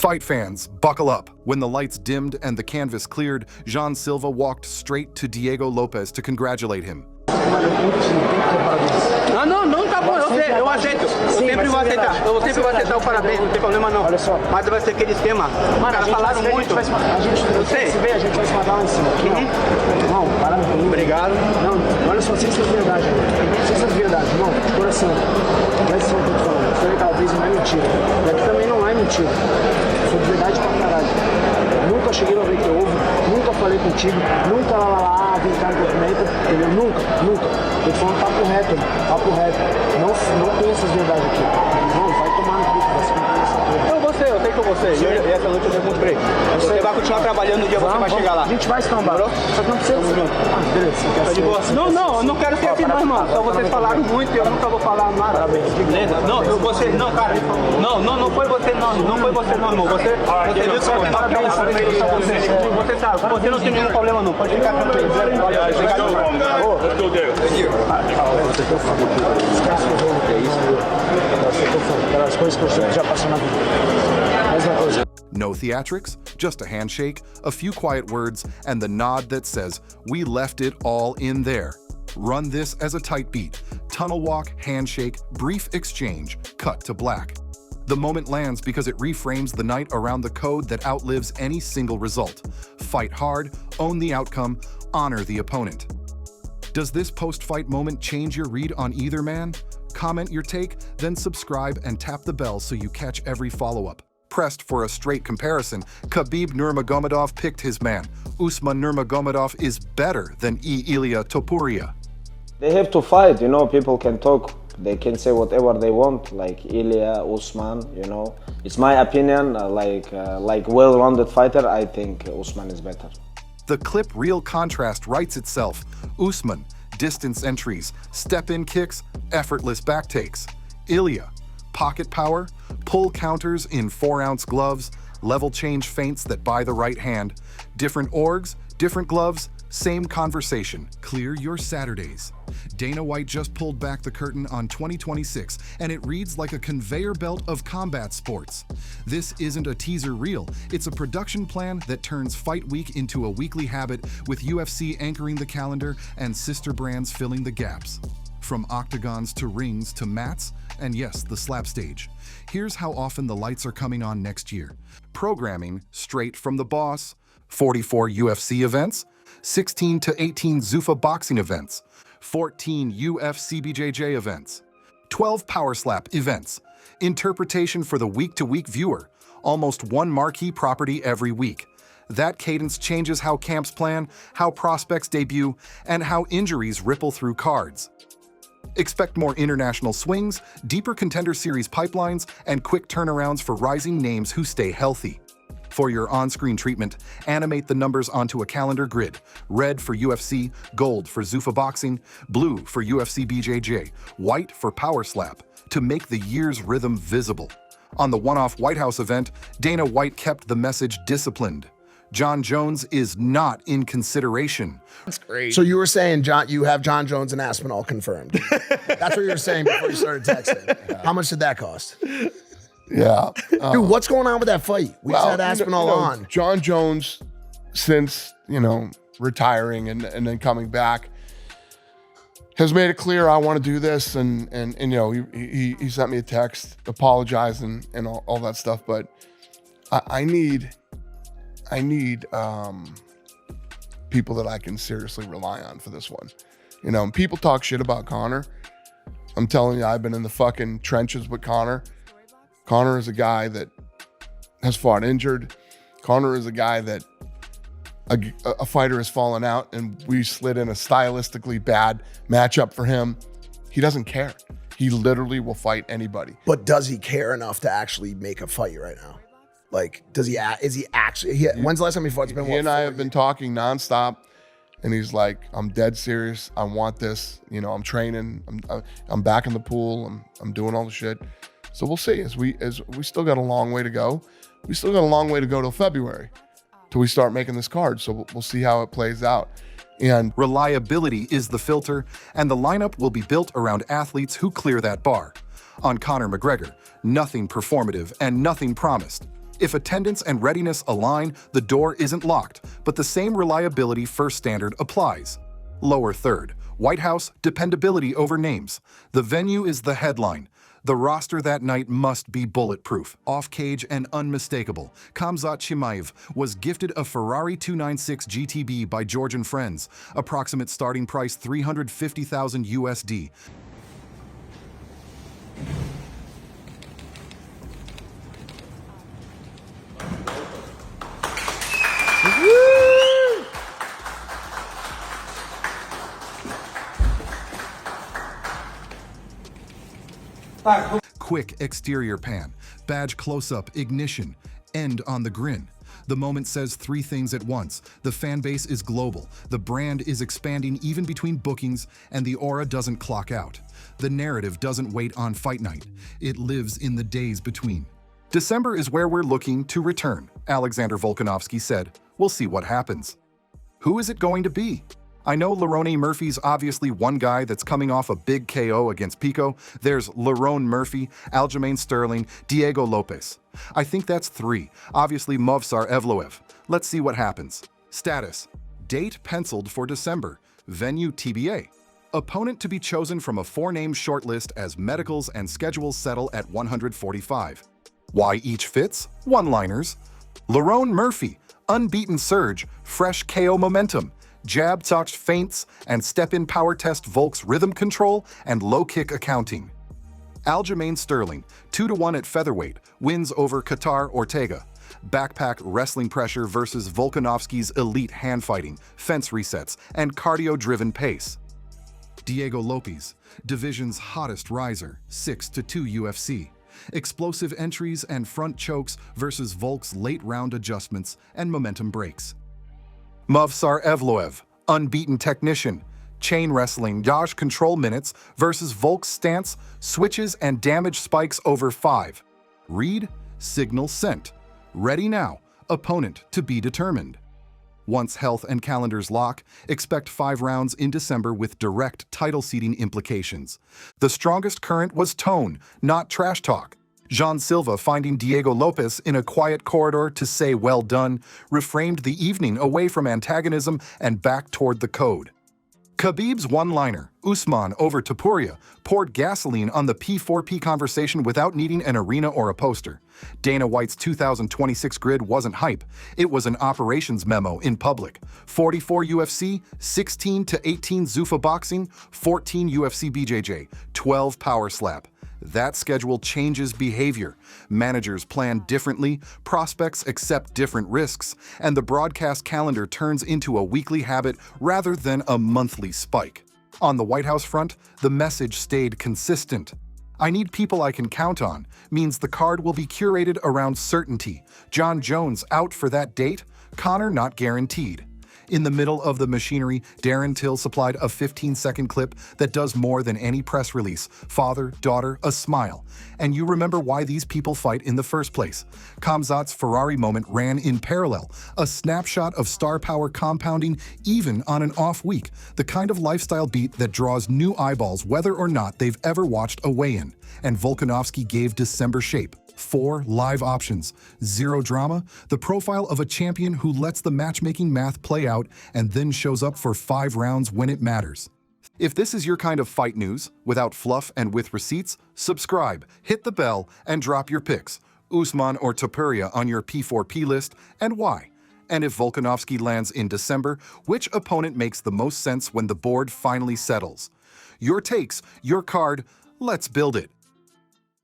Fight fans, buckle up. When the lights dimmed and the canvas cleared, Silva walked straight to Diego Lopes to congratulate him. Não tá bom, eu aceito. Eu sempre vou aceitar. Eu sempre vou aceitar o parabéns, não tem problema não. Olha só. Mas vai ser aquele esquema. Os caras falaram muito. A gente se vê, a gente vai se mandar lá em cima. Não, para comigo. Obrigado. Não, olha só, sem essas verdades, sem essas verdades, irmão, coração. Presta atenção no que eu tô falando. Isso aí talvez não é mentira. E aqui também não é mentira. Sou de verdade pra caralho. Nunca cheguei no ver que ovo, nunca falei contigo, nunca vem cá no documento, entendeu? Nunca. Eu tô falando papo reto, irmão, papo reto. Não tem essas verdades aqui. Não, vai tomar no cu, vai se contar essa porra. Eu sei que eu vou ser. E essa noite eu demonstrei. Você vai continuar trabalhando no dia, você vai chegar lá. A gente vai escambar. Só que não precisa. Beleza. Não, eu não quero ser assim não, irmão. Só vocês falaram muito e eu nunca vou falar nada. Parabéns. Beleza? Não, cara. Não foi você não, irmão. Você viu só parabéns. Você sabe, você não tem nenhum problema não. Pode ficar tranquilo. Let's go there. Esquece o jogo, que é isso, viu? Aquelas coisas que eu já passei na vida. Mesma coisa. No theatrics, just a handshake, a few quiet words, and the nod that says, "We left it all in there." Run this as a tight beat. Tunnel walk, handshake, brief exchange, cut to black. The moment lands because it reframes the night around the code that outlives any single result. Fight hard, own the outcome, honor the opponent. Does this post-fight moment change your read on either man? Comment your take, then subscribe and tap the bell so you catch every follow-up. Pressed for a straight comparison, Khabib Nurmagomedov picked his man. Usman Nurmagomedov is better than Ilia Topuria. They have to fight, people can talk, they can say whatever they want, like Ilya, Usman, It's my opinion, like well-rounded fighter, I think Usman is better. The clip real contrast writes itself. Usman, distance entries, step-in kicks, effortless back takes. Ilya, pocket power, pull counters in 4-ounce gloves, level change feints that buy the right hand. Different orgs, different gloves, same conversation. Clear your Saturdays. Dana White just pulled back the curtain on 2026, and it reads like a conveyor belt of combat sports. This isn't a teaser reel, it's a production plan that turns Fight Week into a weekly habit, with UFC anchoring the calendar and sister brands filling the gaps. From octagons to rings to mats, and yes, the slap stage. Here's how often the lights are coming on next year. Programming straight from the boss. 44 UFC events, 16 to 18 Zuffa boxing events, 14 UFC BJJ events, 12 Power Slap events, interpretation for the week-to-week viewer, almost one marquee property every week. That cadence changes how camps plan, how prospects debut, and how injuries ripple through cards. Expect more international swings, deeper contender series pipelines, and quick turnarounds for rising names who stay healthy. For your on-screen treatment, animate the numbers onto a calendar grid. Red for UFC, gold for Zuffa Boxing, blue for UFC BJJ, white for Power Slap, to make the year's rhythm visible. On the one-off White House event, Dana White kept the message disciplined. Jon Jones is not in consideration. That's great. So you were saying, you have Jon Jones and Aspinall confirmed. That's what you were saying before you started texting. How much did that cost? Yeah. Dude, what's going on with that fight? We just had Aspinall on. Jon Jones, since, retiring and then coming back, has made it clear, I want to do this. And he sent me a text apologizing and all that stuff. But I need people that I can seriously rely on for this one. People talk shit about Conor. I'm telling you, I've been in the fucking trenches with Conor. Conor is a guy that has fought injured. Conor is a guy that a fighter has fallen out and we slid in a stylistically bad matchup for him. He doesn't care. He literally will fight anybody. But does he care enough to actually make a fight right now? Like, is he actually, when's the last time he fought? It's been, he and I have been talking nonstop, and he's like, I'm dead serious. I want this. I'm training. I'm back in the pool. I'm doing all the shit. So we'll see. As we still got a long way to go. We still got a long way to go till February, till we start making this card. So we'll see how it plays out. And reliability is the filter, and the lineup will be built around athletes who clear that bar. On Conor McGregor, nothing performative and nothing promised. If attendance and readiness align, the door isn't locked, but the same reliability first standard applies. Lower third, White House, dependability over names. The venue is the headline. The roster that night must be bulletproof, off-cage, and unmistakable. Khamzat Chimaev was gifted a Ferrari 296 GTB by Georgian friends. Approximate starting price $350,000 USD. Quick exterior pan, badge close-up, ignition, end on the grin. The moment says three things at once. The fan base is global, the brand is expanding even between bookings, and the aura doesn't clock out. The narrative doesn't wait on fight night. It lives in the days between. December is where we're looking to return, Alexander Volkanovski said. We'll see what happens. Who is it going to be? I know Lerone Murphy's obviously one guy that's coming off a big KO against Pico. There's Lerone Murphy, Aljamain Sterling, Diego Lopes. I think that's three. Obviously Movsar Evloev. Let's see what happens. Status. Date penciled for December. Venue TBA. Opponent to be chosen from a four-name shortlist as medicals and schedules settle at 145. Why each fits? One-liners. Lerone Murphy. Unbeaten surge. Fresh KO momentum. Jab touched feints and step-in power test Volk's rhythm control and low-kick accounting. Aljamain Sterling, 2-1 at featherweight, wins over Qatar Ortega. Backpack wrestling pressure versus Volkanovski's elite hand fighting, fence resets, and cardio-driven pace. Diego Lopes, division's hottest riser, 6-2 UFC. Explosive entries and front chokes versus Volk's late-round adjustments and momentum breaks. Movsar Evloev, unbeaten technician, chain wrestling, yaw control minutes versus Volk's stance, switches and damage spikes over 5. Read, signal sent. Ready now, opponent to be determined. Once health and calendars lock, expect 5 rounds in December with direct title seeding implications. The strongest current was tone, not trash talk. Silva finding Diego Lopes in a quiet corridor to say well done, reframed the evening away from antagonism and back toward the code. Khabib's one-liner, Usman over Topuria, poured gasoline on the P4P conversation without needing an arena or a poster. Dana White's 2026 grid wasn't hype. It was an operations memo in public. 44 UFC, 16-18 Zuffa boxing, 14 UFC BJJ, 12 power slap. That schedule changes behavior. Managers plan differently, prospects accept different risks, and the broadcast calendar turns into a weekly habit rather than a monthly spike. On the White House front, the message stayed consistent. I need people I can count on means the card will be curated around certainty. Jon Jones out for that date, Conor not guaranteed. In the middle of the machinery, Darren Till supplied a 15-second clip that does more than any press release. Father, daughter, a smile. And you remember why these people fight in the first place. Khamzat's Ferrari moment ran in parallel, a snapshot of star power compounding even on an off week, the kind of lifestyle beat that draws new eyeballs whether or not they've ever watched a weigh-in. And Volkanovski gave December shape. 4 live options, 0 drama, the profile of a champion who lets the matchmaking math play out and then shows up for 5 rounds when it matters. If this is your kind of fight news, without fluff and with receipts, subscribe, hit the bell, and drop your picks. Usman or Topuria on your P4P list, and why? And if Volkanovski lands in December, which opponent makes the most sense when the board finally settles? Your takes, your card, let's build it.